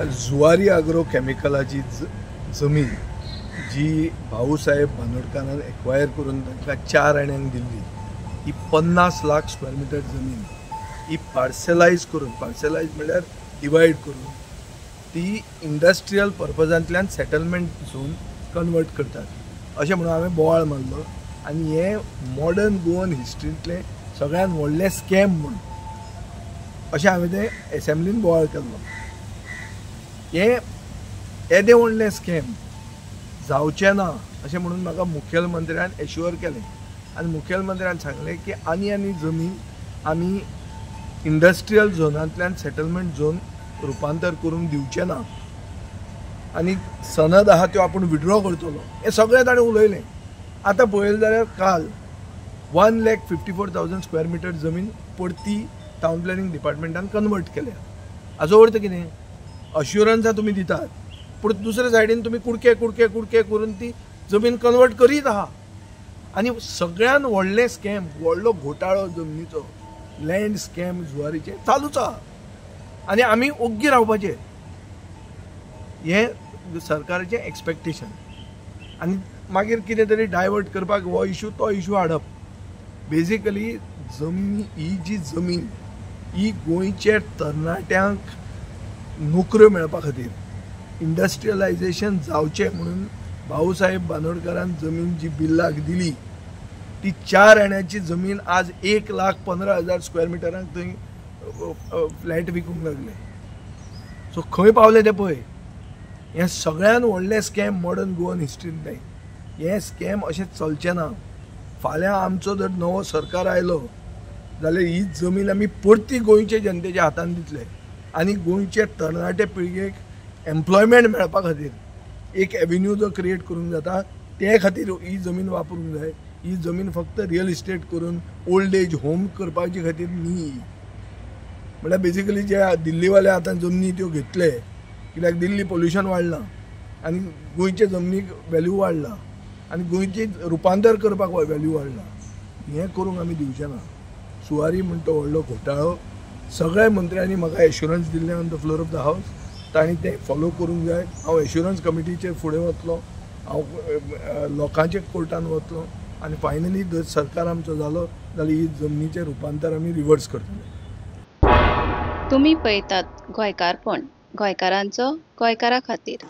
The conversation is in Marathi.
जुवारी ॲग्रो केमिकलाची जमीन जी भाऊसाहेब बांदोडकरान एक्वायर करून तांकां 4 आण्यांक दिल्ली, ही 50 लाख स्क्वेअर मीटर जमीन ही पार्सलायज म्हणल्यार डिवायड करून ती इंडस्ट्रियल पर्पजांतल्यान सेटलमेंट झोन कन्वर्ट करतात अशें म्हणून हांवें बोवाळ मारलो. आनी हे मॉडर्न गोवन हिस्ट्रींतलें सगळ्यात व्हडलें स्कॅम म्हणून अशें हांवें ते एसेंब्लीन बोवाळ केल्लो. हे येदें व्हडलें स्कॅम जावचें ना अशें म्हणून म्हाका मुखेलमंत्र्यान एश्युअर केलें. आनी मुखेलमंत्र्यान सांगलें की आनी जमीन आमी इंडस्ट्रियल झोनांतल्यान सेटलमेंट झोन रुपांतर करून दिवचें ना आनी सनद आहा त्यो आपूण विड्रॉ करतलो. हें सगळें ताणें उलयलें. आतां पळयलें जाल्यार काल 1,54,000 स्क्वेअर मीटर जमीन परती टावन प्लॅनिंग डिपार्टमेंटान कन्वर्ट केल्या. हाचो अर्थ कितें? अश्युरन्सां तुमी दितात पूण दुसरे सायडीन तुमी कुडके कुडके कुडके करून ती जमीन कन्वर्ट करीत आहा. आनी सगळ्यान व्हडलें स्कॅम, व्हडलो घोटाळो जमनीचो लँड स्कॅम जुवारीचे चालूच आहा आनी आमी ओग्गी रावपाचे. हें सरकाराचें एक्सपेक्टेशन. आनी मागीर कितें तरी डायवर्ट करपाक हो इशू तो इशू हाडप. बेजिकली ही जी जमीन ही गोंयच्या तरणाट्यांक नोकऱ्यो मेळपा खातीर इंडस्ट्रियलायजेशन जावचें म्हणून भाऊसाहेब बांदोडकरान जमीन जी बिल्लाक दिली ती 4 आण्याची जमीन आज 1,15,000 स्क्वेअर मिटरांक थंय फ्लॅट विकूंक लागले. सो खंय पावले ते पळय. हें सगळ्यान व्हडलें स्कॅम मॉडर्न गोवन हिस्ट्रींतलें. हें स्कॅम अशें चलचें ना. फाल्यां आमचो जर नवो सरकार आयलो जाल्यार ही जमीन आमी परती गोंयचे जनतेच्या हातान दितले आनी गोंयचे तरणाटे पिळगेक एम्प्लॉयमेंट मेळपा खातीर एक एवेन्यू जो क्रिएट करूंक जाता ते खातीर ही जमीन वापरूंक जाय. ही जमीन फक्त रियल इस्टेट करून ओल्ड एज होम करपाचे खातीर न्ही. म्हळ्यार बेजिकली जे दिल्लीवाले आतां जमनी त्यो घेतले कित्याक दिल्ली पोल्युशन वाडलां आनी गोंयचे जमनीक वॅल्यू वाडला आनी गोंयची रुपांतर करपाक वॅल्यू वाडला. हें करूंक आमी दिवचे ना. सुवारी म्हण तो व्हडलो घोटाळो सगळ्या मंत्र्यांनी म्हाका एश्युरन्स दिल्ले on the floor of the हावस. तांणी तें फॉलो करूंक जाय. हांव एश्युरन्स कमिटीचेर फुडें वतलो. हांव लोकांचे कोर्टान वतलो आनी फायनली जर सरकार आमचो जालो जाल्यार ही जमनीचें रुपांतर आमी रिवर्स करतले. तुम्ही पळयतात गोंयकारपण, गोंयकारांचो गोंयकारा खातीर.